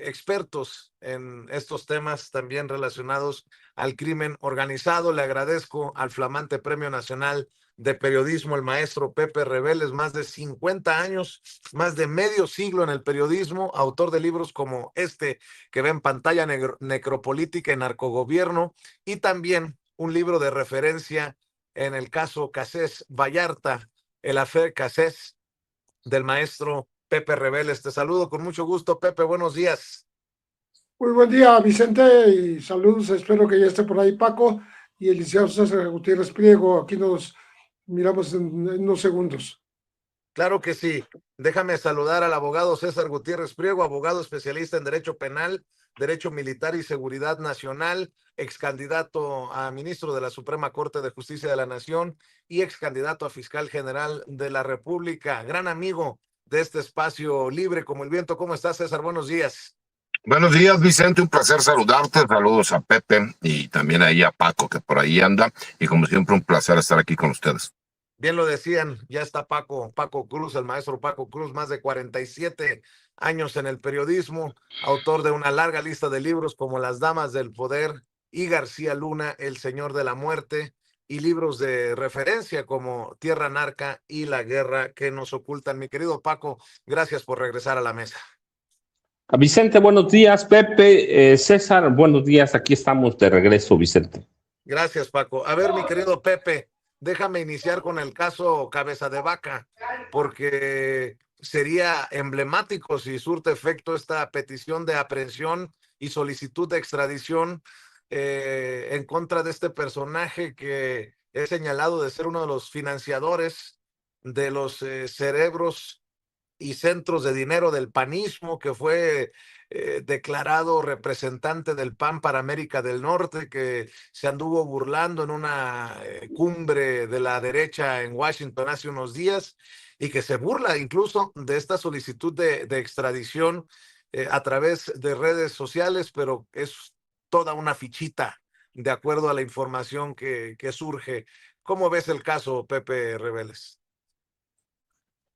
expertos en estos temas también relacionados al crimen organizado. Le agradezco al flamante Premio Nacional de Periodismo, el maestro Pepe Reveles, más de 50 años, más de medio siglo en el periodismo, autor de libros como este que ve en pantalla, Necropolítica y Narcogobierno, y también un libro de referencia en el caso Cassés Vallarta, el affair Cassés, del maestro Pepe Reveles. Te saludo con mucho gusto, Pepe, buenos días. Muy buen día, Vicente, y saludos. Espero que ya esté por ahí Paco y el licenciado César Gutiérrez Priego. Aquí nos miramos en unos segundos. Claro que sí. Déjame saludar al abogado César Gutiérrez Priego, abogado especialista en Derecho Penal, Derecho Militar y Seguridad Nacional, ex candidato a ministro de la Suprema Corte de Justicia de la Nación y ex candidato a fiscal general de la República. Gran amigo de este espacio libre como el viento. ¿Cómo estás, César? Buenos días. Buenos días, Vicente, un placer saludarte. Saludos a Pepe y también ahí a Paco, que por ahí anda. Y como siempre, un placer estar aquí con ustedes. Bien lo decían, ya está Paco Cruz, el maestro Paco Cruz, más de 47 años en el periodismo, autor de una larga lista de libros como Las Damas del Poder y García Luna, El Señor de la Muerte, y libros de referencia como Tierra Narca y La Guerra que nos ocultan. Mi querido Paco, gracias por regresar a la mesa. A Vicente, buenos días. Pepe, César, buenos días. Aquí estamos de regreso, Vicente. Gracias, Paco. A ver, mi querido Pepe, déjame iniciar con el caso Cabeza de Vaca, porque sería emblemático si surte efecto esta petición de aprehensión y solicitud de extradición en contra de este personaje que es señalado de ser uno de los financiadores de los cerebros y centros de dinero del panismo, que fue declarado representante del PAN para América del Norte, que se anduvo burlando en una cumbre de la derecha en Washington hace unos días, y que se burla incluso de esta solicitud de extradición a través de redes sociales, pero es toda una fichita de acuerdo a la información que surge. ¿Cómo ves el caso, Pepe Reveles?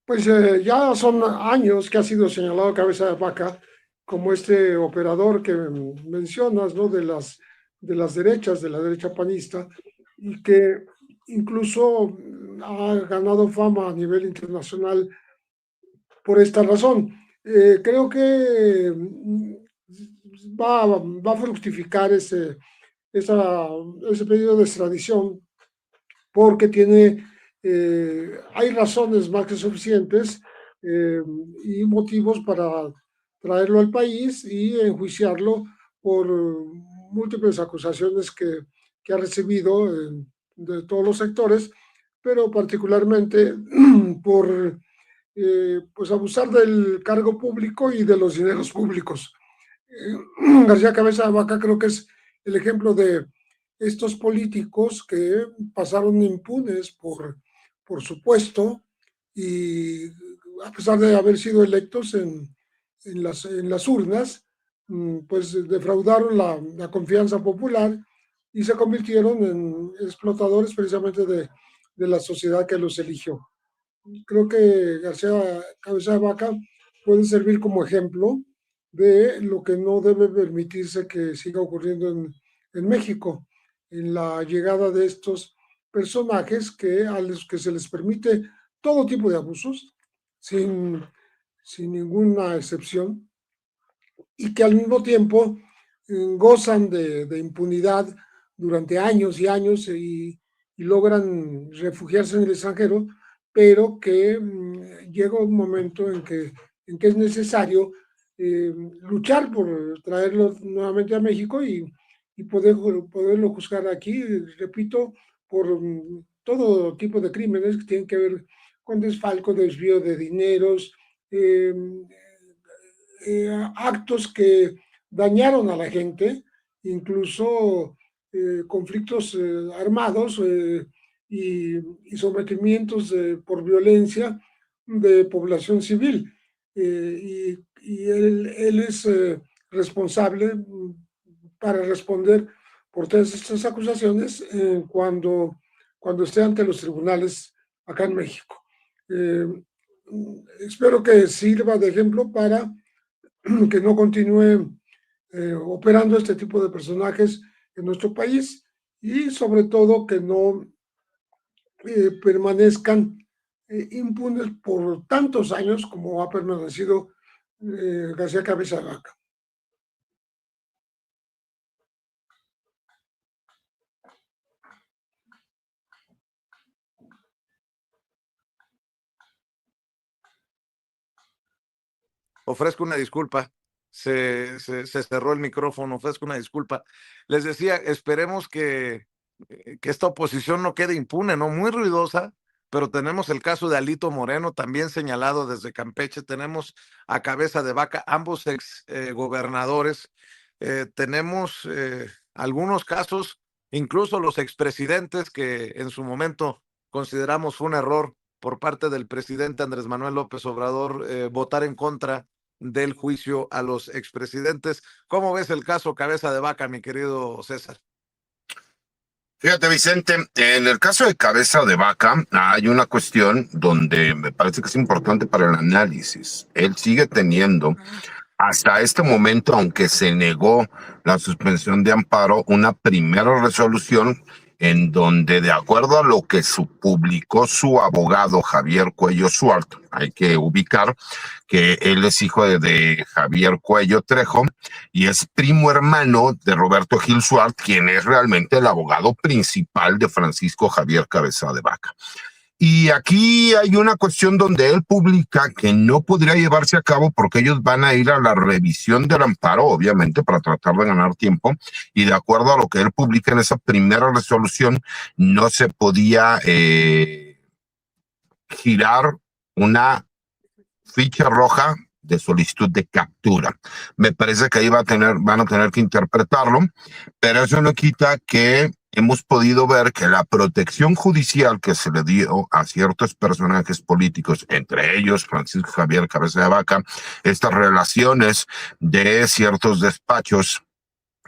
Pues ya son años que ha sido señalado Cabeza de Vaca como este operador que mencionas, ¿no? De las derechas, de la derecha panista, y que incluso ha ganado fama a nivel internacional por esta razón. Creo que va a fructificar ese pedido de extradición porque hay razones más que suficientes y motivos para traerlo al país y enjuiciarlo por múltiples acusaciones que ha recibido de todos los sectores, pero particularmente por pues abusar del cargo público y de los dineros públicos. García Cabeza de Vaca creo que es el ejemplo de estos políticos que pasaron impunes por su puesto y a pesar de haber sido electos en las urnas, pues defraudaron la confianza popular y se convirtieron en explotadores precisamente de la sociedad que los eligió. Creo que García Cabeza de Vaca puede servir como ejemplo de lo que no debe permitirse que siga ocurriendo en México, en la llegada de estos personajes a los que se les permite todo tipo de abusos, sin ninguna excepción, y que al mismo tiempo gozan de impunidad durante años y años y logran refugiarse en el extranjero, pero que llega un momento en que es necesario luchar por traerlo nuevamente a México y poderlo juzgar aquí, repito, por todo tipo de crímenes que tienen que ver con desfalco, desvío de dineros, actos que dañaron a la gente, incluso conflictos armados y sometimientos por violencia de población civil. Y él es responsable para responder por todas estas acusaciones cuando esté ante los tribunales acá en México. Espero que sirva de ejemplo para que no continúe operando este tipo de personajes en nuestro país y sobre todo que no permanezcan impunes por tantos años como ha permanecido García Cabeza de Vaca. Ofrezco una disculpa. Se cerró el micrófono, ofrezco una disculpa. Les decía, esperemos que esta oposición no quede impune, ¿no? Muy ruidosa, pero tenemos el caso de Alito Moreno, también señalado desde Campeche, tenemos a Cabeza de Vaca, ambos ex gobernadores, tenemos algunos casos, incluso los expresidentes que en su momento consideramos fue un error por parte del presidente Andrés Manuel López Obrador votar en contra del juicio a los expresidentes. ¿Cómo ves el caso Cabeza de Vaca, mi querido César? Fíjate, Vicente, en el caso de Cabeza de Vaca hay una cuestión donde me parece que es importante para el análisis. Él sigue teniendo, hasta este momento, aunque se negó la suspensión de amparo, una primera resolución en donde, de acuerdo a lo que publicó su abogado Javier Cuello Suart, hay que ubicar que él es hijo de Javier Cuello Trejo y es primo hermano de Roberto Gil Suart, quien es realmente el abogado principal de Francisco Javier Cabeza de Vaca. Y aquí hay una cuestión donde él publica que no podría llevarse a cabo porque ellos van a ir a la revisión del amparo, obviamente, para tratar de ganar tiempo. Y de acuerdo a lo que él publica en esa primera resolución, no se podía girar una ficha roja de solicitud de captura. Me parece que ahí van a tener que interpretarlo, pero eso no quita que hemos podido ver que la protección judicial que se le dio a ciertos personajes políticos, entre ellos Francisco Javier Cabeza de Vaca, estas relaciones de ciertos despachos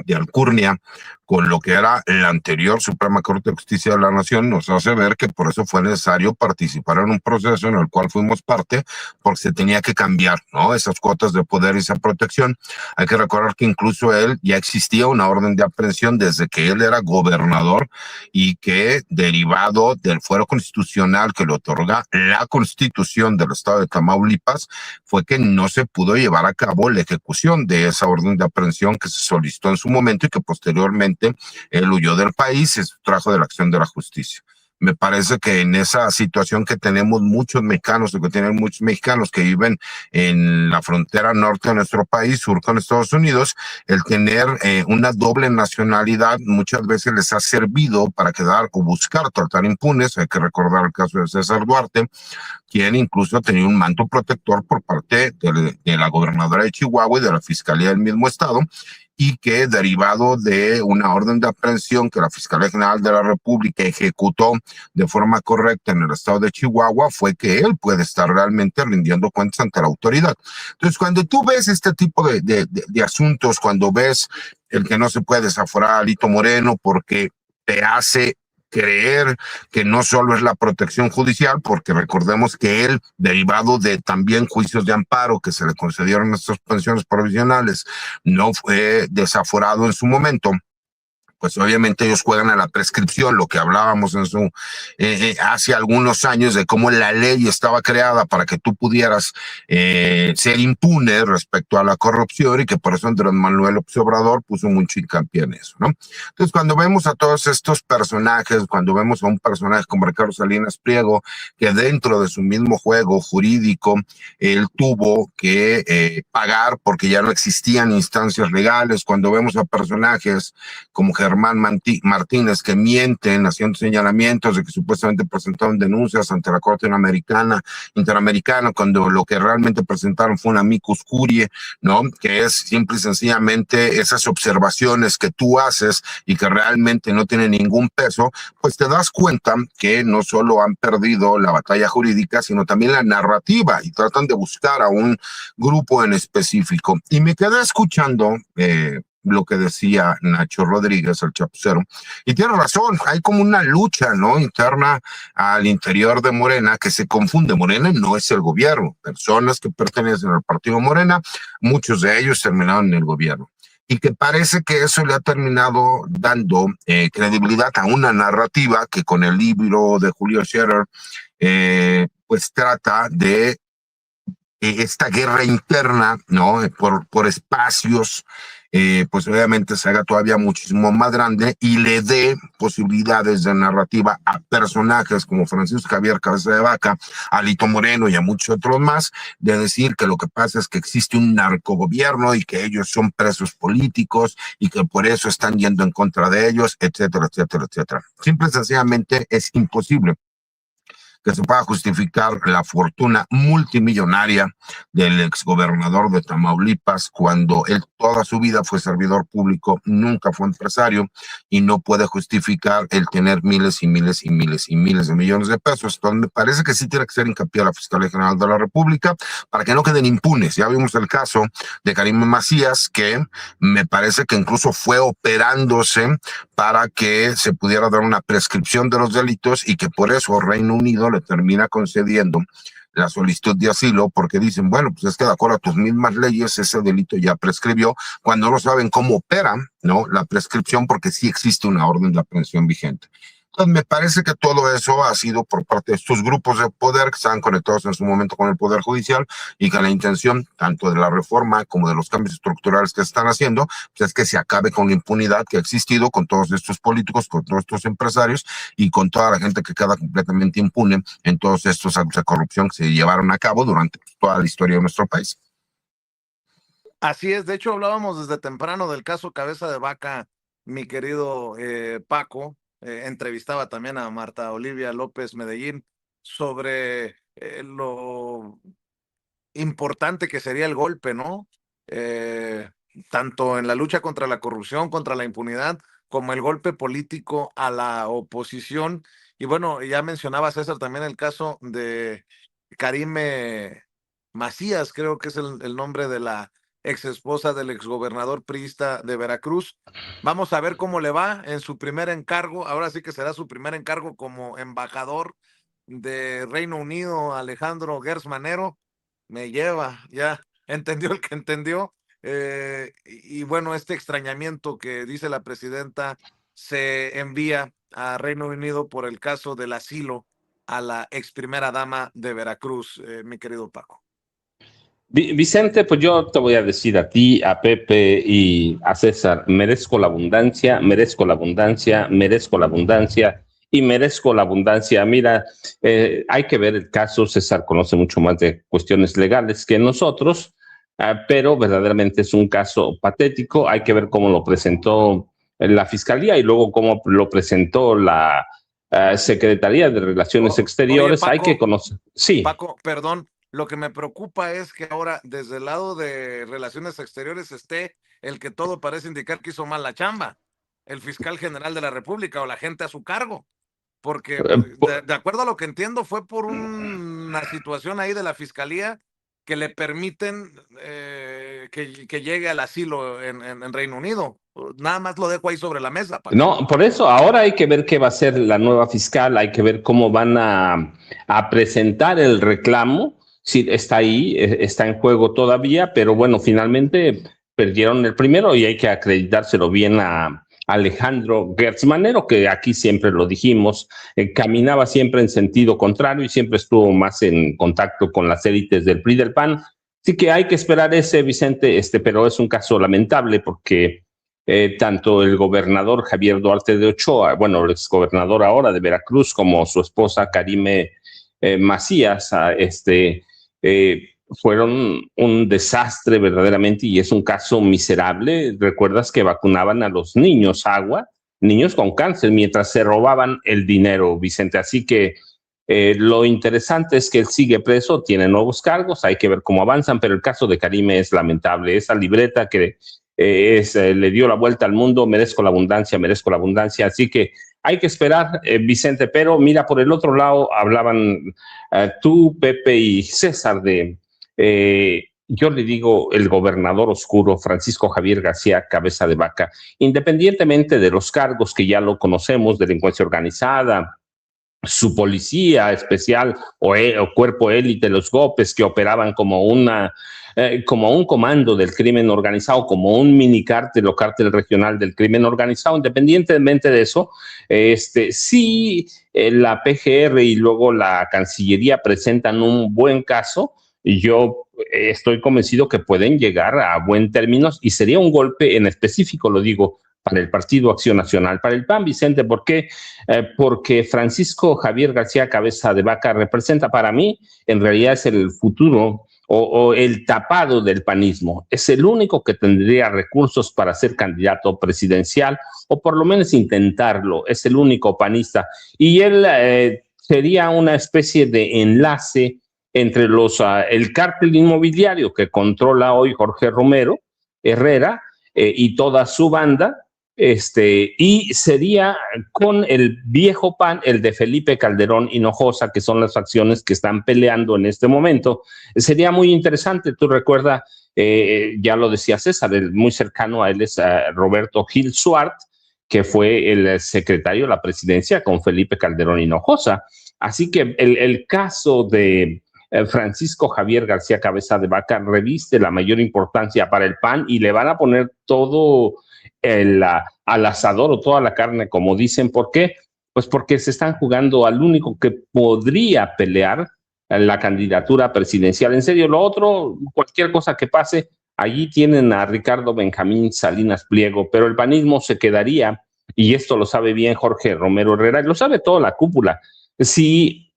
de alcurnia con lo que era la anterior Suprema Corte de Justicia de la Nación, nos hace ver que por eso fue necesario participar en un proceso en el cual fuimos parte, porque se tenía que cambiar, ¿no? Esas cuotas de poder y esa protección. Hay que recordar que incluso él ya existía una orden de aprehensión desde que él era gobernador y que, derivado del fuero constitucional que le otorga la Constitución del Estado de Tamaulipas, fue que no se pudo llevar a cabo la ejecución de esa orden de aprehensión que se solicitó en su momento y que posteriormente él huyó del país y se trajo de la acción de la justicia. Me parece que en esa situación que tenemos muchos mexicanos, o que tienen muchos mexicanos que viven en la frontera norte de nuestro país, sur con Estados Unidos, el tener una doble nacionalidad muchas veces les ha servido para quedar o buscar tratar impunes. Hay que recordar el caso de César Duarte, quien incluso tenía un manto protector por parte de la gobernadora de Chihuahua y de la Fiscalía del mismo estado, y que, derivado de una orden de aprehensión que la Fiscalía General de la República ejecutó de forma correcta en el estado de Chihuahua, fue que él puede estar realmente rindiendo cuentas ante la autoridad. Entonces, cuando tú ves este tipo de asuntos, cuando ves el que no se puede desaforar a Alito Moreno porque te hace creer que no solo es la protección judicial, porque recordemos que él, derivado de también juicios de amparo que se le concedieron estas pensiones provisionales, no fue desaforado en su momento, pues obviamente ellos juegan a la prescripción, lo que hablábamos en hace algunos años de cómo la ley estaba creada para que tú pudieras ser impune respecto a la corrupción y que por eso Andrés Manuel López Obrador puso mucho hincapié en eso, ¿no? Entonces, cuando vemos a todos estos personajes, cuando vemos a un personaje como Ricardo Salinas Pliego, que dentro de su mismo juego jurídico, él tuvo que pagar porque ya no existían instancias legales, cuando vemos a personajes como Germán Martínez que mienten haciendo señalamientos de que supuestamente presentaron denuncias ante la Corte Interamericana cuando lo que realmente presentaron fue un amicus curiae, ¿no? Que es simple y sencillamente esas observaciones que tú haces y que realmente no tienen ningún peso, pues te das cuenta que no solo han perdido la batalla jurídica, sino también la narrativa y tratan de buscar a un grupo en específico. Y me quedé escuchando lo que decía Nacho Rodríguez, el chapucero, y tiene razón, hay como una lucha, ¿no?, interna al interior de Morena, que se confunde. Morena no es el gobierno, personas que pertenecen al partido Morena, muchos de ellos terminaron en el gobierno, y que parece que eso le ha terminado dando credibilidad a una narrativa que con el libro de Julio Scherer pues trata de esta guerra interna, ¿no?, por espacios, pues obviamente se haga todavía muchísimo más grande y le dé posibilidades de narrativa a personajes como Francisco Javier Cabeza de Vaca, Alito Moreno y a muchos otros más, de decir que lo que pasa es que existe un narcogobierno y que ellos son presos políticos y que por eso están yendo en contra de ellos, etcétera, etcétera, etcétera. Simple y sencillamente es imposible que se pueda justificar la fortuna multimillonaria del exgobernador de Tamaulipas cuando él toda su vida fue servidor público, nunca fue empresario, y no puede justificar el tener miles y miles y miles y miles de millones de pesos. Entonces me parece que sí tiene que ser hincapié a la Fiscalía General de la República para que no queden impunes. Ya vimos el caso de Karim Macías, que me parece que incluso fue operándose para que se pudiera dar una prescripción de los delitos y que por eso Reino Unido le termina concediendo la solicitud de asilo, porque dicen, bueno, pues es que de acuerdo a tus mismas leyes ese delito ya prescribió, cuando no saben cómo opera, ¿no?, la prescripción, porque sí existe una orden de aprehensión vigente. Entonces me parece que todo eso ha sido por parte de estos grupos de poder que estaban conectados en su momento con el Poder Judicial, y que la intención tanto de la reforma como de los cambios estructurales que se están haciendo, pues es que se acabe con la impunidad que ha existido con todos estos políticos, con todos estos empresarios y con toda la gente que queda completamente impune en todos estos actos de corrupción que se llevaron a cabo durante toda la historia de nuestro país. Así es, de hecho hablábamos desde temprano del caso Cabeza de Vaca, mi querido Paco. Entrevistaba también a Marta Olivia López Medellín sobre lo importante que sería el golpe, ¿no? Tanto en la lucha contra la corrupción, contra la impunidad, como el golpe político a la oposición. Y bueno, ya mencionaba César también el caso de Karime Macías, creo que es el nombre de la ex esposa del exgobernador priista de Veracruz. Vamos a ver cómo le va en su primer encargo. Ahora sí que será su primer encargo como embajador de Reino Unido, Alejandro Gertz Manero. Me lleva, ya entendió el que entendió. Y bueno, este extrañamiento que dice la presidenta se envía a Reino Unido por el caso del asilo a la ex primera dama de Veracruz, mi querido Paco. Vicente, pues yo te voy a decir a ti, a Pepe y a César, merezco la abundancia, merezco la abundancia, merezco la abundancia y merezco la abundancia. Mira, hay que ver el caso. César conoce mucho más de cuestiones legales que nosotros, pero verdaderamente es un caso patético. Hay que ver cómo lo presentó la Fiscalía y luego cómo lo presentó la Secretaría de Relaciones Exteriores. Oye, Paco, hay que conocer. Sí. Paco, perdón. Lo que me preocupa es que ahora desde el lado de Relaciones Exteriores esté el que todo parece indicar que hizo mal la chamba, el fiscal general de la República o la gente a su cargo, porque de acuerdo a lo que entiendo fue por una situación ahí de la fiscalía que le permiten que llegue al asilo en Reino Unido. Nada más lo dejo ahí sobre la mesa, Paco. No, por eso ahora hay que ver qué va a hacer la nueva fiscal, hay que ver cómo van a presentar el reclamo. Sí, está ahí, está en juego todavía, pero bueno, finalmente perdieron el primero y hay que acreditárselo bien a Alejandro Gertz Manero, que aquí siempre lo dijimos, caminaba siempre en sentido contrario y siempre estuvo más en contacto con las élites del PRI del PAN. Así que hay que esperar ese, Vicente, pero es un caso lamentable porque tanto el gobernador Javier Duarte de Ochoa, bueno, el exgobernador ahora de Veracruz, como su esposa Karime Macías, fueron un desastre verdaderamente y es un caso miserable. ¿Recuerdas que vacunaban a los niños niños con cáncer, mientras se robaban el dinero, Vicente? Así que lo interesante es que él sigue preso, tiene nuevos cargos, hay que ver cómo avanzan, pero el caso de Karime es lamentable. Esa libreta que le dio la vuelta al mundo, merezco la abundancia, así que hay que esperar, Vicente. Pero mira, por el otro lado hablaban tú, Pepe y César yo le digo el gobernador oscuro Francisco Javier García Cabeza de Vaca, independientemente de los cargos que ya lo conocemos, delincuencia organizada, su policía especial o cuerpo élite, los GOPES, que operaban como un comando del crimen organizado, como un mini cártel o cártel regional del crimen organizado. Independientemente de eso, sí, la PGR y luego la Cancillería presentan un buen caso, y yo estoy convencido que pueden llegar a buen términos, y sería un golpe en específico, lo digo, para el Partido Acción Nacional, para el PAN, Vicente. ¿Por qué? Porque Francisco Javier García Cabeza de Vaca representa para mí, en realidad es el futuro o el tapado del panismo. Es el único que tendría recursos para ser candidato presidencial, o por lo menos intentarlo. Es el único panista. Y él sería una especie de enlace entre el cártel inmobiliario que controla hoy Jorge Romero Herrera y toda su banda, y sería con el viejo PAN, el de Felipe Calderón Hinojosa, que son las facciones que están peleando en este momento. Sería muy interesante. Tú recuerdas, ya lo decía César, el muy cercano a él es Roberto Gil Suart, que fue el secretario de la presidencia con Felipe Calderón Hinojosa. Así que el caso de Francisco Javier García Cabeza de Vaca reviste la mayor importancia para el PAN, y le van a poner todo al asador o toda la carne, como dicen. ¿Por qué? Pues porque se están jugando al único que podría pelear la candidatura presidencial. En serio, lo otro, cualquier cosa que pase, allí tienen a Ricardo Benjamín Salinas Pliego, pero el panismo se quedaría, y esto lo sabe bien Jorge Romero Herrera, y lo sabe toda la cúpula. Si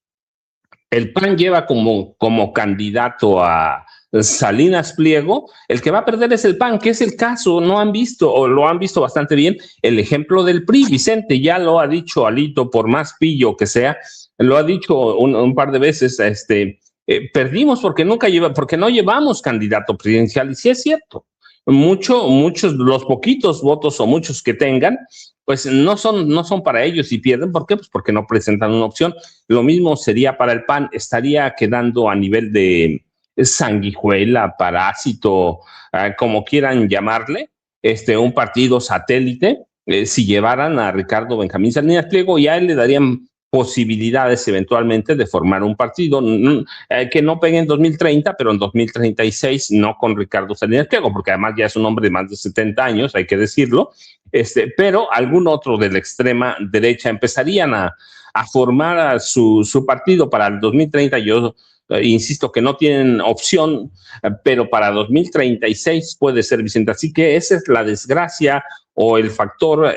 el PAN lleva como candidato a Salinas Pliego, el que va a perder es el PAN, que es el caso. No han visto, o lo han visto bastante bien, el ejemplo del PRI. Vicente ya lo ha dicho Alito, por más pillo que sea, lo ha dicho un par de veces, perdimos porque no llevamos candidato presidencial. Y sí es cierto, muchos, los poquitos votos o muchos que tengan, pues no son para ellos, y pierden. ¿Por qué? Pues porque no presentan una opción. Lo mismo sería para el PAN, estaría quedando a nivel de sanguijuela, parásito, como quieran llamarle, un partido satélite, si llevaran a Ricardo Benjamín Salinas Pliego, y a él le darían posibilidades eventualmente de formar un partido que no pegue en 2030, pero en 2036 no con Ricardo Salinas Pliego, porque además ya es un hombre de más de 70 años, hay que decirlo, pero algún otro de la extrema derecha empezarían a formar su partido para el 2030. Yo insisto que no tienen opción, pero para 2036 puede ser, Vicente. Así que esa es la desgracia o el factor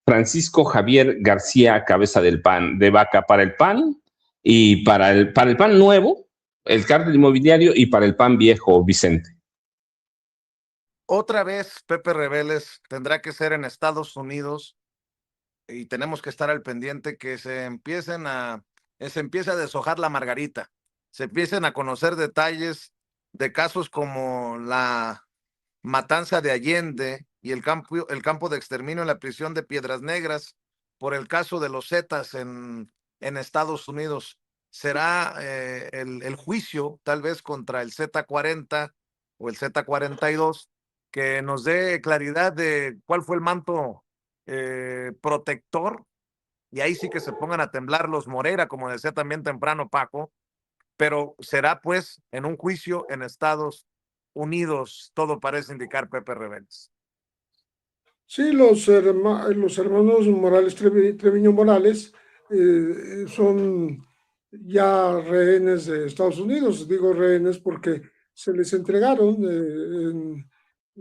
Francisco Javier García Cabeza de Vaca para el PAN, y para el PAN nuevo, el cártel inmobiliario, y para el PAN viejo, Vicente. Otra vez, Pepe Rebeles, tendrá que ser en Estados Unidos, y tenemos que estar al pendiente que se empiece a deshojar la margarita, se empiecen a conocer detalles de casos como la matanza de Allende y el campo de exterminio en la prisión de Piedras Negras, por el caso de los Zetas en Estados Unidos. Será el juicio tal vez contra el Z40 o el Z42 que nos dé claridad de cuál fue el manto protector, y ahí sí que se pongan a temblar los Moreira, como decía también temprano Paco, pero será pues en un juicio en Estados Unidos, todo parece indicar, Pepe Rebeles. Sí, los hermanos Morales, Treviño Morales, son ya rehenes de Estados Unidos. Digo rehenes porque se les entregaron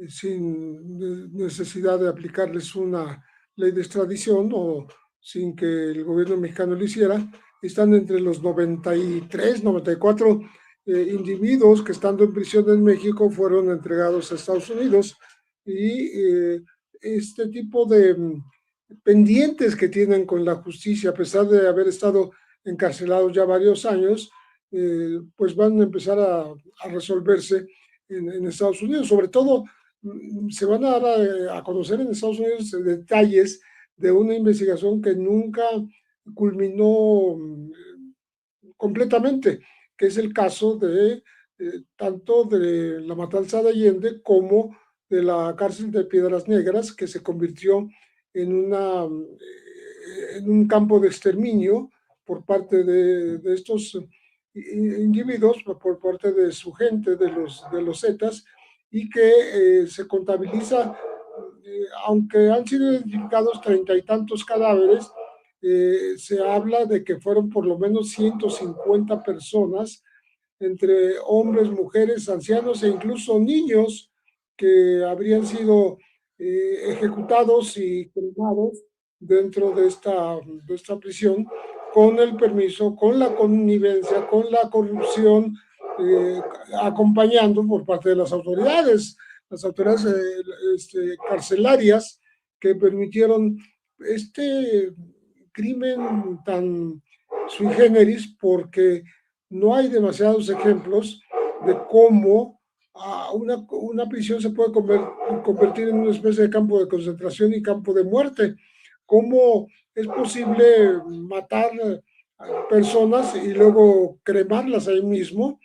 sin necesidad de aplicarles una ley de extradición, o sin que el gobierno mexicano lo hiciera. Están entre los 93, 94 individuos que, estando en prisión en México, fueron entregados a Estados Unidos, y este tipo de pendientes que tienen con la justicia, a pesar de haber estado encarcelados ya varios años, pues van a empezar a resolverse en Estados Unidos. Sobre todo, se van a dar a conocer en Estados Unidos detalles de una investigación que nunca culminó completamente, que es el caso de tanto de la matanza de Allende como de la cárcel de Piedras Negras, que se convirtió en un campo de exterminio por parte de estos individuos, por parte de su gente, de los Zetas, y que se contabiliza, aunque han sido identificados 30 y tantos cadáveres, se habla de que fueron por lo menos 150 personas, entre hombres, mujeres, ancianos e incluso niños que habrían sido ejecutados y quemados dentro de esta prisión, con el permiso, con la connivencia, con la corrupción, acompañando por parte de las autoridades carcelarias, que permitieron este crimen tan sui generis, porque no hay demasiados ejemplos de cómo una prisión se puede convertir en una especie de campo de concentración y campo de muerte. ¿Cómo es posible matar personas y luego cremarlas ahí mismo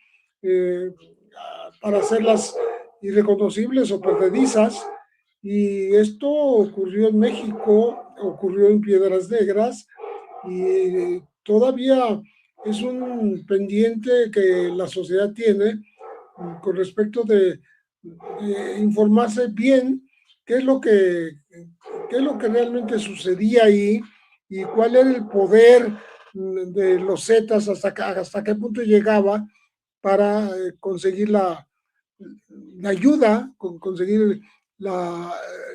para hacerlas irreconocibles o perdedizas? Y esto ocurrió en México, ocurrió en Piedras Negras, y todavía es un pendiente que la sociedad tiene con respecto de informarse bien qué es lo que realmente sucedía ahí y cuál era el poder de los Zetas, hasta qué punto llegaba para conseguir la ayuda, conseguir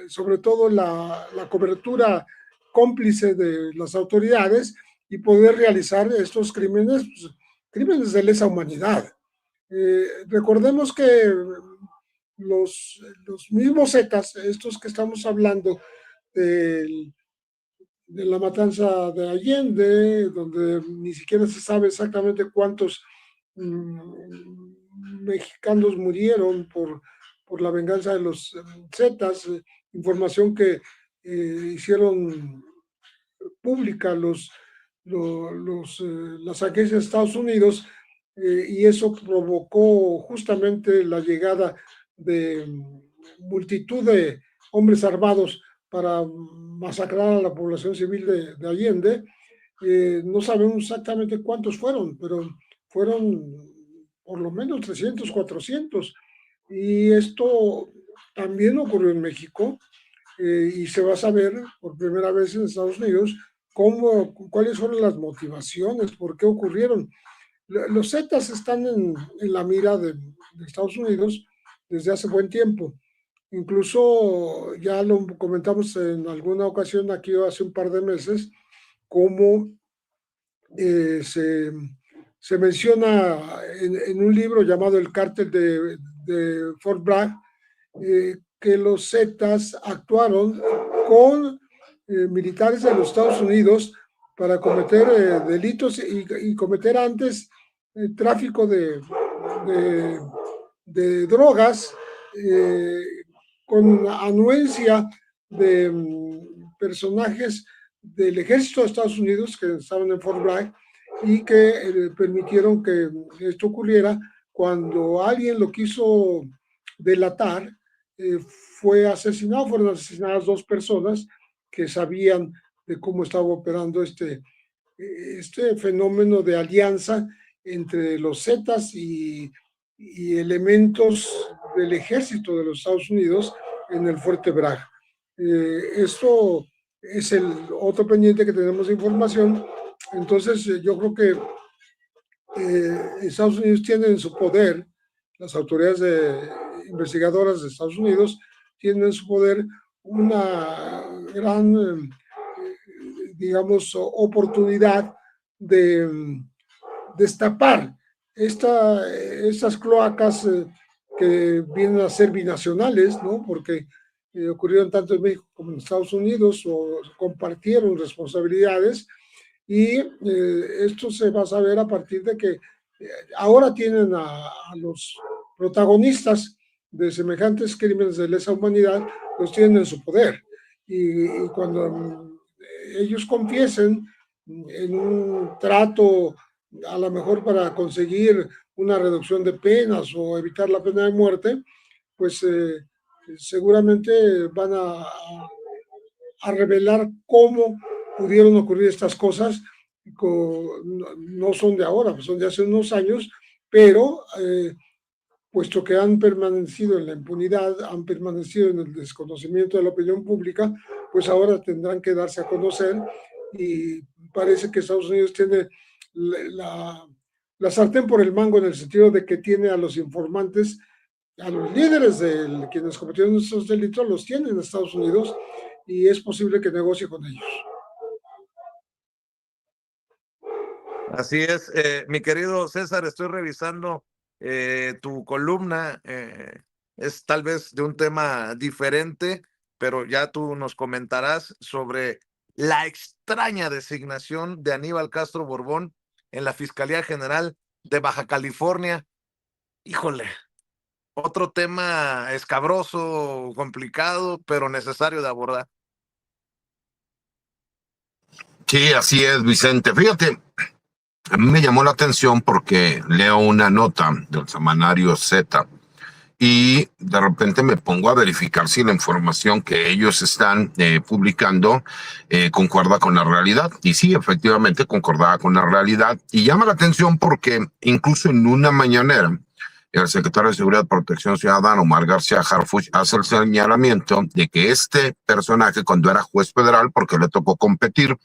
sobre todo la cobertura cómplice de las autoridades y poder realizar estos crímenes, pues, crímenes de lesa humanidad. Recordemos que los mismos Zetas, estos que estamos hablando de la matanza de Allende, donde ni siquiera se sabe exactamente cuántos mexicanos murieron por la venganza de los Zetas, información que hicieron pública las agencias de Estados Unidos, y eso provocó justamente la llegada de multitud de hombres armados para masacrar a la población civil de Allende. No sabemos exactamente cuántos fueron, pero fueron por lo menos 300, 400. Y esto también ocurrió en México, y se va a saber por primera vez en Estados Unidos cuáles fueron las motivaciones, por qué ocurrieron. Los Zetas están en la mira de Estados Unidos desde hace buen tiempo. Incluso ya lo comentamos en alguna ocasión aquí hace un par de meses, cómo se menciona en un libro llamado El Cártel de Fort Bragg, que los Zetas actuaron con militares de los Estados Unidos para cometer delitos y cometer antes tráfico de drogas, con anuencia de personajes del ejército de Estados Unidos que estaban en Fort Bragg y que permitieron que esto ocurriera. Cuando alguien lo quiso delatar, fueron asesinadas 2 personas que sabían de cómo estaba operando este fenómeno de alianza entre los Zetas y elementos del ejército de los Estados Unidos en el Fuerte Bragg. Esto es el otro pendiente que tenemos de información. Entonces, yo creo que Estados Unidos tiene en su poder, las autoridades investigadoras de Estados Unidos tienen en su poder una gran, digamos, oportunidad de destapar estas cloacas que vienen a ser binacionales, ¿no? Porque ocurrieron tanto en México como en Estados Unidos, o compartieron responsabilidades, y esto se va a saber a partir de que ahora tienen a los protagonistas de semejantes crímenes de lesa humanidad, los tienen en su poder, y cuando ellos confiesen en un trato a lo mejor para conseguir una reducción de penas o evitar la pena de muerte, pues seguramente van a revelar cómo pudieron ocurrir estas cosas. No son de ahora, son de hace unos años, pero puesto que han permanecido en la impunidad, han permanecido en el desconocimiento de la opinión pública, pues ahora tendrán que darse a conocer, y parece que Estados Unidos tiene la sartén por el mango, en el sentido de que tiene a los informantes, a los líderes de quienes cometieron estos delitos, los tiene en Estados Unidos, y es posible que negocie con ellos. Así es, mi querido César, estoy revisando tu columna, es tal vez de un tema diferente, pero ya tú nos comentarás sobre la extraña designación de Aníbal Castro Borbón en la Fiscalía General de Baja California. Híjole, otro tema escabroso, complicado, pero necesario de abordar. Sí, así es, Vicente. Fíjate, a mí me llamó la atención porque leo una nota del semanario Z y de repente me pongo a verificar si la información que ellos están publicando concuerda con la realidad. Y sí, efectivamente concordaba con la realidad. Y llama la atención porque incluso en una mañanera, el secretario de Seguridad y Protección Ciudadana, Omar García Harfuch, hace el señalamiento de que este personaje, cuando era juez federal, porque le tocó competir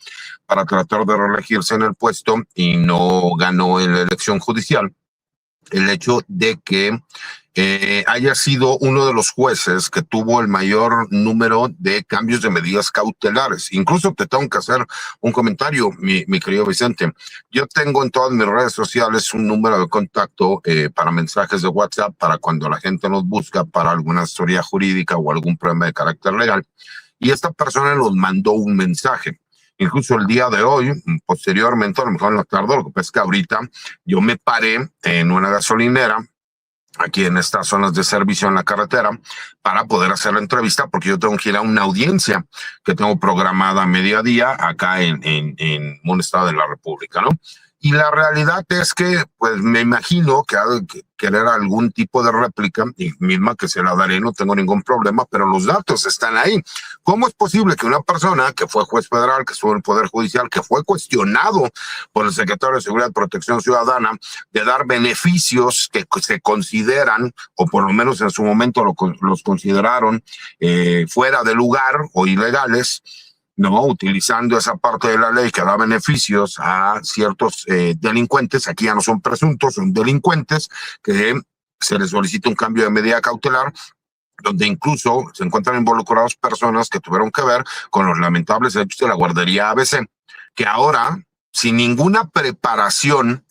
para tratar de reelegirse en el puesto y no ganó en la elección judicial, el hecho de que haya sido uno de los jueces que tuvo el mayor número de cambios de medidas cautelares. Incluso te tengo que hacer un comentario, mi querido Vicente. Yo tengo en todas mis redes sociales un número de contacto para mensajes de WhatsApp, para cuando la gente nos busca para alguna historia jurídica o algún problema de carácter legal. Y esta persona nos mandó un mensaje. Incluso el día de hoy, posteriormente, a lo mejor en la tarde, lo que pasa es que ahorita yo me paré en una gasolinera aquí en estas zonas de servicio en la carretera para poder hacer la entrevista, porque yo tengo que ir a una audiencia que tengo programada a mediodía acá en un estado de la República, ¿no? Y la realidad es que, pues me imagino que ha de querer algún tipo de réplica, y misma que se la daré, no tengo ningún problema, pero los datos están ahí. ¿Cómo es posible que una persona que fue juez federal, que estuvo en el Poder Judicial, que fue cuestionado por el secretario de Seguridad y Protección Ciudadana de dar beneficios que se consideran, o por lo menos en su momento los consideraron fuera de lugar o ilegales, no, utilizando esa parte de la ley que da beneficios a ciertos delincuentes, aquí ya no son presuntos, son delincuentes, que se les solicita un cambio de medida cautelar, donde incluso se encuentran involucrados personas que tuvieron que ver con los lamentables hechos de la guardería ABC, que ahora, sin ninguna preparación,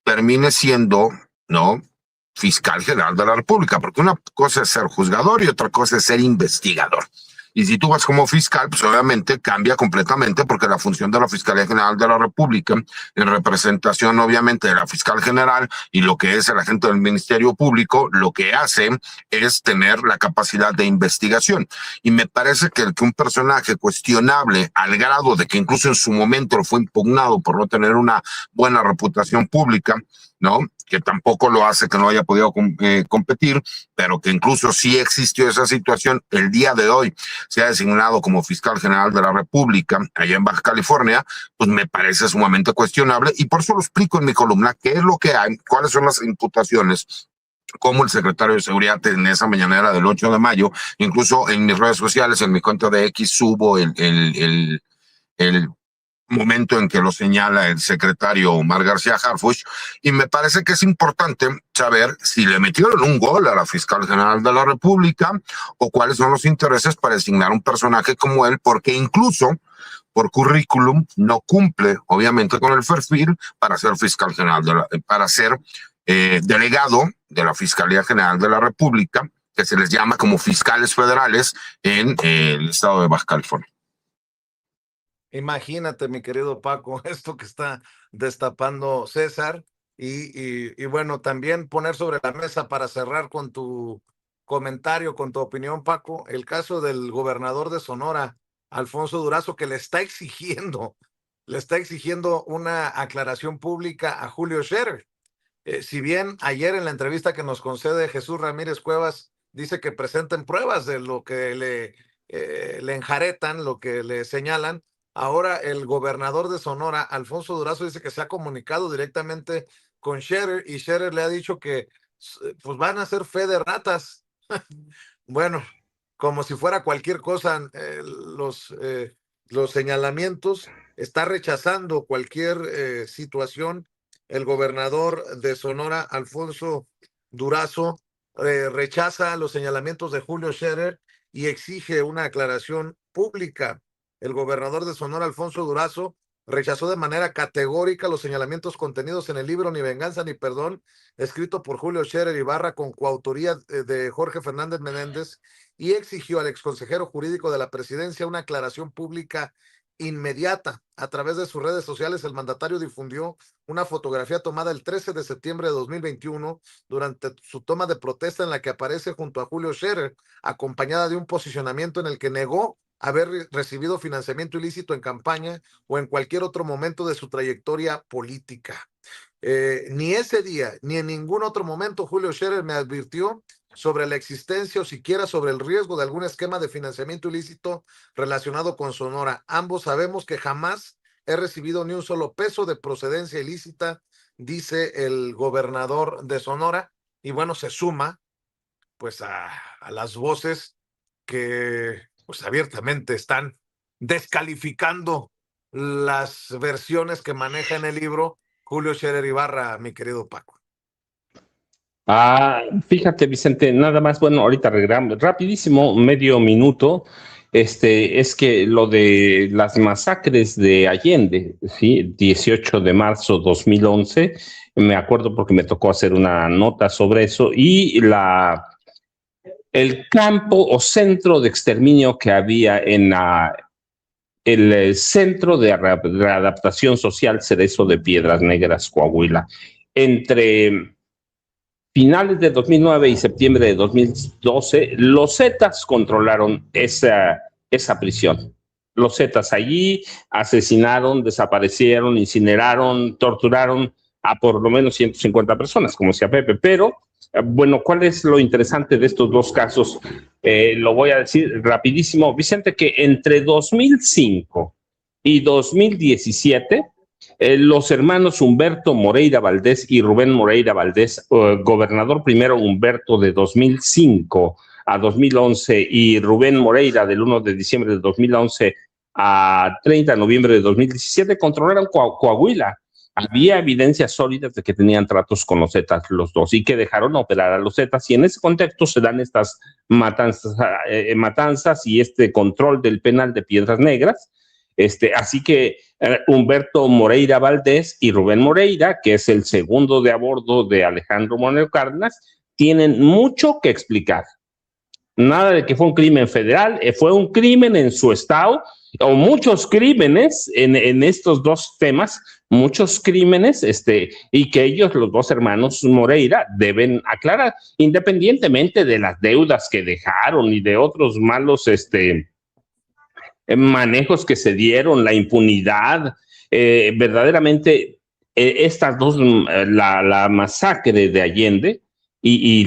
termine siendo, ¿no?, fiscal general de la República, porque una cosa es ser juzgador y otra cosa es ser investigador. Y si tú vas como fiscal, pues obviamente cambia completamente, porque la función de la Fiscalía General de la República, en representación obviamente de la fiscal general y lo que es el agente del Ministerio Público, lo que hace es tener la capacidad de investigación. Y me parece que un personaje cuestionable al grado de que incluso en su momento lo fue impugnado por no tener una buena reputación pública, ¿no?, que tampoco lo hace que no haya podido competir, pero que incluso sí existió esa situación, el día de hoy se ha designado como fiscal general de la República allá en Baja California, pues me parece sumamente cuestionable, y por eso lo explico en mi columna, qué es lo que hay, cuáles son las imputaciones, como el secretario de Seguridad en esa mañanera del 8 de mayo, incluso en mis redes sociales, en mi cuenta de X, subo el momento en que lo señala el secretario Omar García Harfuch, y me parece que es importante saber si le metieron un gol a la fiscal general de la República o cuáles son los intereses para designar un personaje como él, porque incluso por currículum no cumple obviamente con el perfil para ser fiscal general para ser delegado de la Fiscalía General de la República, que se les llama como fiscales federales en el estado de Baja California. Imagínate, mi querido Paco, esto que está destapando César, y bueno, también poner sobre la mesa para cerrar con tu comentario, con tu opinión, Paco, el caso del gobernador de Sonora, Alfonso Durazo, que le está exigiendo le está exigiendo una aclaración pública a Julio Scherer. Si bien ayer en la entrevista que nos concede Jesús Ramírez Cuevas dice que presenten pruebas de lo que le enjaretan, lo que le señalan, ahora el gobernador de Sonora, Alfonso Durazo, dice que se ha comunicado directamente con Scherer y Scherer le ha dicho que pues van a hacer fe de ratas. Bueno, como si fuera cualquier cosa, los señalamientos, está rechazando cualquier situación. El gobernador de Sonora, Alfonso Durazo, rechaza los señalamientos de Julio Scherer y exige una aclaración pública. El gobernador de Sonora, Alfonso Durazo, rechazó de manera categórica los señalamientos contenidos en el libro Ni Venganza ni Perdón, escrito por Julio Scherer Ibarra con coautoría de Jorge Fernández Menéndez, y exigió al exconsejero jurídico de la presidencia una aclaración pública inmediata. A través de sus redes sociales, el mandatario difundió una fotografía tomada el 13 de septiembre de 2021 durante su toma de protesta en la que aparece junto a Julio Scherer, acompañada de un posicionamiento en el que negó haber recibido financiamiento ilícito en campaña o en cualquier otro momento de su trayectoria política. Ni ese día, ni en ningún otro momento Julio Scherer me advirtió sobre la existencia o siquiera sobre el riesgo de algún esquema de financiamiento ilícito relacionado con Sonora. Ambos sabemos que jamás he recibido ni un solo peso de procedencia ilícita, dice el gobernador de Sonora, y bueno, se suma pues a las voces que pues abiertamente están descalificando las versiones que maneja en el libro Julio Scherer Ibarra, mi querido Paco. Fíjate, Vicente, nada más, bueno, ahorita regresamos, rapidísimo, medio minuto, es que lo de las masacres de Allende, ¿sí? 18 de marzo 2011, me acuerdo porque me tocó hacer una nota sobre eso, y el campo o centro de exterminio que había en el Centro de Readaptación Social Cerezo de Piedras Negras, Coahuila, entre finales de 2009 y septiembre de 2012, los Zetas controlaron esa prisión. Los Zetas allí asesinaron, desaparecieron, incineraron, torturaron a por lo menos 150 personas, como decía Pepe. Pero, bueno, ¿cuál es lo interesante de estos dos casos? Lo voy a decir rapidísimo, Vicente, que entre 2005 y 2017, los hermanos Humberto Moreira Valdés y Rubén Moreira Valdés, gobernador primero Humberto de 2005 a 2011 y Rubén Moreira del 1 de diciembre de 2011 a 30 de noviembre de 2017, controlaron Coahuila. Había evidencias sólidas de que tenían tratos con los Zetas los dos y que dejaron operar a los Zetas, y en ese contexto se dan estas matanzas y este control del penal de Piedras Negras. Así que Humberto Moreira Valdés y Rubén Moreira, que es el segundo de a bordo de Alejandro Moreno Cárdenas, tienen mucho que explicar. Nada de que fue un crimen federal, fue un crimen en su estado, o muchos crímenes en estos dos temas, muchos crímenes, y que ellos, los dos hermanos Moreira, deben aclarar, independientemente de las deudas que dejaron y de otros malos manejos que se dieron, la impunidad, verdaderamente estas dos, la masacre de Allende y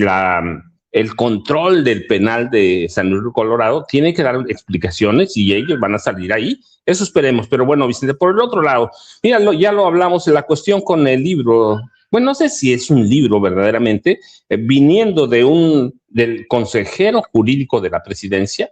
el control del penal de San Luis Colorado, tiene que dar explicaciones y ellos van a salir ahí. Eso esperemos. Pero bueno, Vicente, por el otro lado, mira, ya lo hablamos en la cuestión con el libro. Bueno, no sé si es un libro verdaderamente, viniendo del consejero jurídico de la presidencia,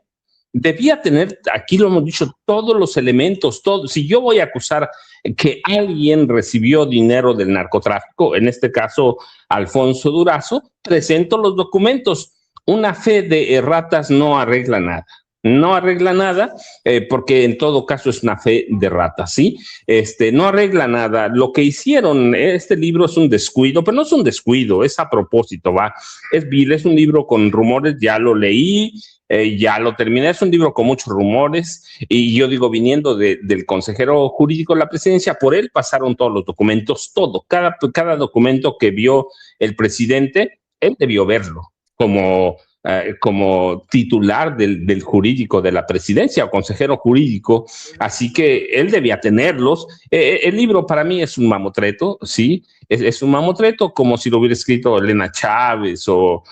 debía tener, aquí lo hemos dicho, todos los elementos, todo. Si yo voy a acusar que alguien recibió dinero del narcotráfico, en este caso Alfonso Durazo, presento los documentos. Una fe de erratas no arregla nada. No arregla nada, porque en todo caso es una fe de ratas, ¿sí? No arregla nada. Lo que hicieron, este libro es un descuido, pero no es un descuido, es a propósito, ¿va? Es vil, es un libro con rumores, ya lo leí, ya lo terminé, es un libro con muchos rumores, y yo digo, viniendo del consejero jurídico de la presidencia, por él pasaron todos los documentos, todo, cada documento que vio el presidente, él debió verlo, como como titular del jurídico de la presidencia o consejero jurídico, así que él debía tenerlos. El libro para mí es un mamotreto, sí, es un mamotreto como si lo hubiera escrito Elena Chávez o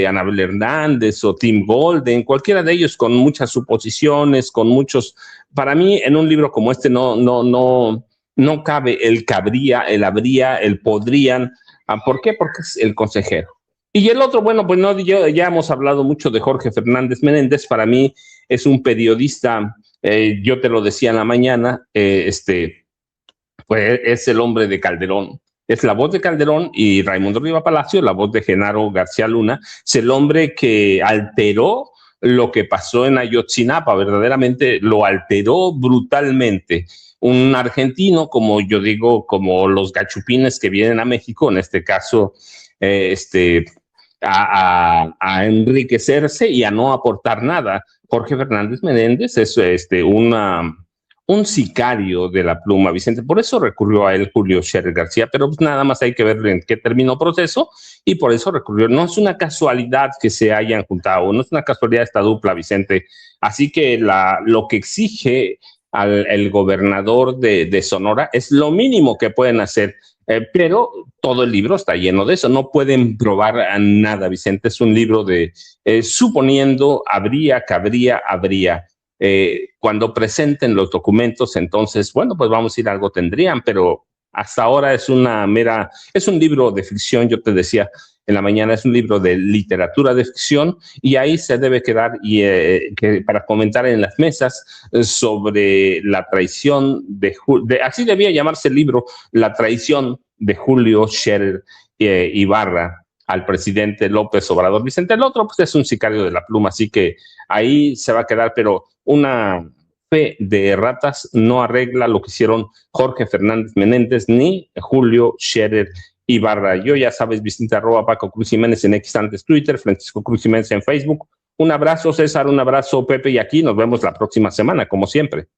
Anabel Hernández o Tim Golden, cualquiera de ellos con muchas suposiciones, con muchos. Para mí, en un libro como este no cabe el cabría, el habría, el podrían. ¿Por qué? Porque es el consejero. Y el otro, bueno, pues no, ya hemos hablado mucho de Jorge Fernández Menéndez. Para mí es un periodista, yo te lo decía en la mañana, pues es el hombre de Calderón. Es la voz de Calderón y Raimundo Riva Palacio, la voz de Genaro García Luna. Es el hombre que alteró lo que pasó en Ayotzinapa, verdaderamente lo alteró brutalmente. Un argentino, como yo digo, como los gachupines que vienen a México, en este caso, a enriquecerse y a no aportar nada. Jorge Fernández Menéndez es un sicario de la pluma, Vicente. Por eso recurrió a él Julio Scherer García, pero pues nada más hay que ver en qué terminó proceso y por eso recurrió. No es una casualidad que se hayan juntado, no es una casualidad esta dupla, Vicente. Así que lo que exige el gobernador de Sonora es lo mínimo que pueden hacer. Pero todo el libro está lleno de eso. No pueden probar a nada, Vicente. Es un libro de suponiendo, habría, cabría, habría. Cuando presenten los documentos, entonces, bueno, pues vamos a ir, algo tendrían, pero hasta ahora es un libro de ficción, yo te decía en la mañana, es un libro de literatura de ficción y ahí se debe quedar para comentar en las mesas sobre la traición así debía llamarse el libro, la traición de Julio Scherer Ibarra al presidente López Obrador. Vicente, el otro pues es un sicario de la pluma, así que ahí se va a quedar, pero una fe de ratas no arregla lo que hicieron Jorge Fernández Menéndez ni Julio Scherer Ibarra. Yo ya sabes, Vicente @ Paco Cruz Jiménez en X antes Twitter, Francisco Cruz Jiménez en Facebook. Un abrazo, César, un abrazo, Pepe, y aquí nos vemos la próxima semana, como siempre.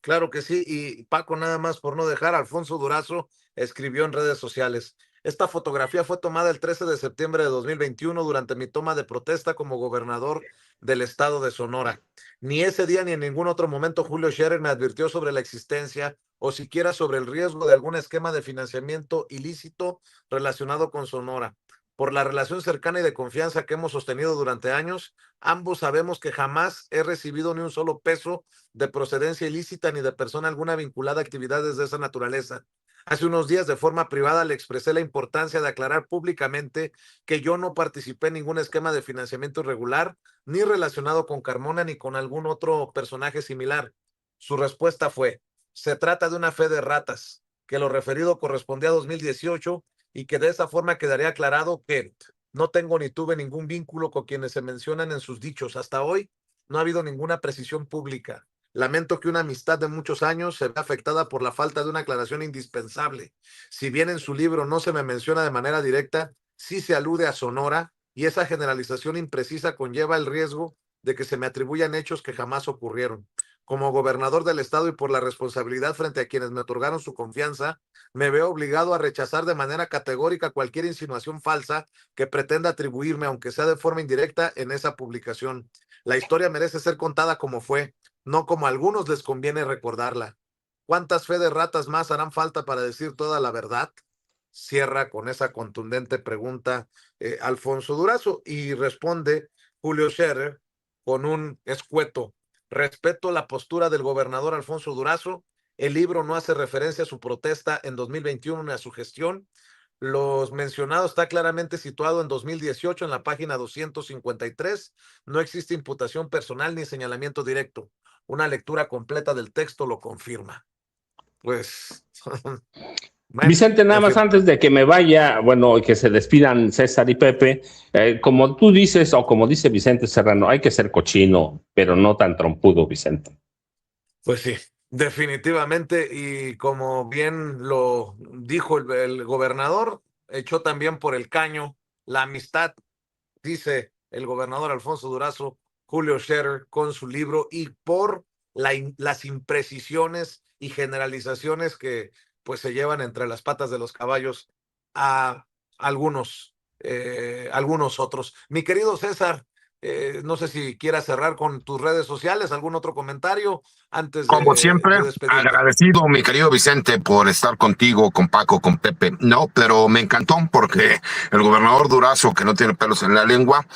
Claro que sí, y Paco, nada más por no dejar, Alfonso Durazo escribió en redes sociales: esta fotografía fue tomada el 13 de septiembre de 2021 durante mi toma de protesta como gobernador del estado de Sonora. Ni ese día ni en ningún otro momento Julio Scherer me advirtió sobre la existencia o siquiera sobre el riesgo de algún esquema de financiamiento ilícito relacionado con Sonora. Por la relación cercana y de confianza que hemos sostenido durante años, ambos sabemos que jamás he recibido ni un solo peso de procedencia ilícita ni de persona alguna vinculada a actividades de esa naturaleza. Hace unos días, de forma privada, le expresé la importancia de aclarar públicamente que yo no participé en ningún esquema de financiamiento irregular, ni relacionado con Carmona ni con algún otro personaje similar. Su respuesta fue: se trata de una fe de ratas, que lo referido correspondía a 2018 y que de esa forma quedaría aclarado que no tengo ni tuve ningún vínculo con quienes se mencionan en sus dichos. Hasta hoy no ha habido ninguna precisión pública. Lamento que una amistad de muchos años se vea afectada por la falta de una aclaración indispensable. Si bien en su libro no se me menciona de manera directa, sí se alude a Sonora y esa generalización imprecisa conlleva el riesgo de que se me atribuyan hechos que jamás ocurrieron. Como gobernador del estado y por la responsabilidad frente a quienes me otorgaron su confianza, me veo obligado a rechazar de manera categórica cualquier insinuación falsa que pretenda atribuirme, aunque sea de forma indirecta, en esa publicación. La historia merece ser contada como fue, no como a algunos les conviene recordarla. ¿Cuántas fe de ratas más harán falta para decir toda la verdad? Cierra con esa contundente pregunta Alfonso Durazo y responde Julio Scherer con un escueto: respeto la postura del gobernador Alfonso Durazo. El libro no hace referencia a su protesta en 2021 ni a su gestión. Los mencionados está claramente situado en 2018 en la página 253. No existe imputación personal ni señalamiento directo. Una lectura completa del texto lo confirma. Pues, bueno, Vicente, nada más antes de que me vaya, bueno, y que se despidan César y Pepe, como tú dices, o como dice Vicente Serrano, hay que ser cochino, pero no tan trompudo, Vicente. Pues sí, definitivamente, y como bien lo dijo el gobernador, echó también por el caño la amistad, dice el gobernador Alfonso Durazo, Julio Scherer con su libro, y por las imprecisiones y generalizaciones que pues se llevan entre las patas de los caballos a algunos algunos otros. Mi querido César, no sé si quieras cerrar con tus redes sociales, algún otro comentario antes Como siempre, de despedirte. agradecido, mi querido Vicente, por estar contigo, con Paco, con Pepe. No, pero me encantó porque el gobernador Durazo, que no tiene pelos en la lengua,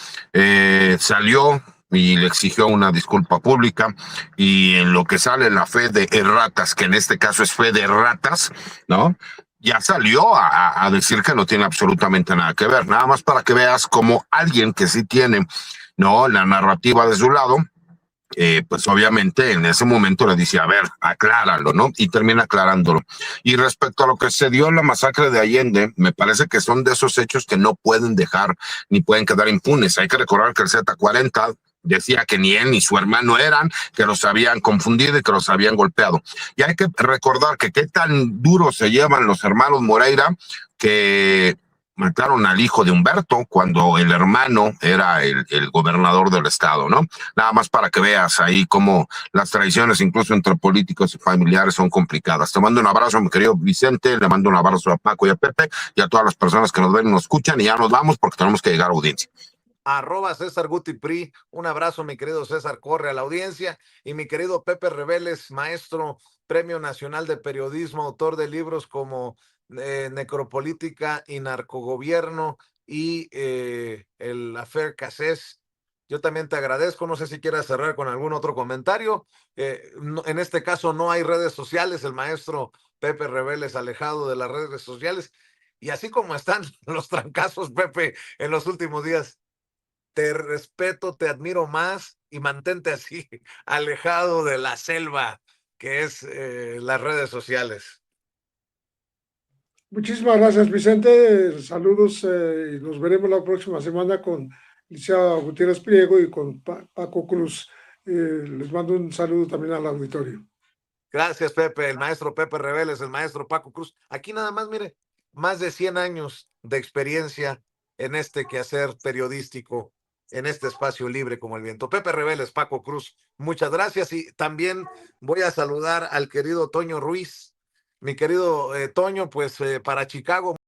salió y le exigió una disculpa pública, y en lo que sale la fe de erratas, que en este caso es fe de ratas, ¿no? Ya salió a decir que no tiene absolutamente nada que ver, nada más para que veas como alguien que sí tiene, ¿no?, la narrativa de su lado, pues obviamente en ese momento le dice, a ver, acláralo, ¿no? Y termina aclarándolo. Y respecto a lo que se dio en la masacre de Allende, me parece que son de esos hechos que no pueden dejar ni pueden quedar impunes. Hay que recordar que el Z40 decía que ni él ni su hermano eran, que los habían confundido y que los habían golpeado. Y hay que recordar que qué tan duro se llevan los hermanos Moreira, que mataron al hijo de Humberto cuando el hermano era el gobernador del estado, ¿no? Nada más para que veas ahí cómo las traiciones, incluso entre políticos y familiares, son complicadas. Te mando un abrazo, mi querido Vicente, le mando un abrazo a Paco y a Pepe y a todas las personas que nos ven y nos escuchan, y ya nos vamos porque tenemos que llegar a audiencia. @César Guti Pri, un abrazo, mi querido César, corre a la audiencia. Y mi querido Pepe Reveles, maestro, Premio Nacional de Periodismo, autor de libros como Necropolítica y Narcogobierno y el Affair Cassés. Yo también te agradezco, no sé si quieras cerrar con algún otro comentario. En este caso no hay redes sociales, el maestro Pepe Reveles alejado de las redes sociales. Y así como están los trancazos, Pepe, en los últimos días, te respeto, te admiro más y mantente así, alejado de la selva que es las redes sociales. Muchísimas gracias, Vicente. Saludos y nos veremos la próxima semana con Licenciado Gutiérrez Pliego y con Paco Cruz. Les mando un saludo también al auditorio. Gracias, Pepe, el maestro Pepe Reveles, el maestro Paco Cruz. Aquí nada más, mire, más de 100 años de experiencia en este quehacer periodístico, en este espacio libre como el viento. Pepe Reveles, Paco Cruz, muchas gracias. Y también voy a saludar al querido Toño Ruiz. Mi querido Toño, pues para Chicago.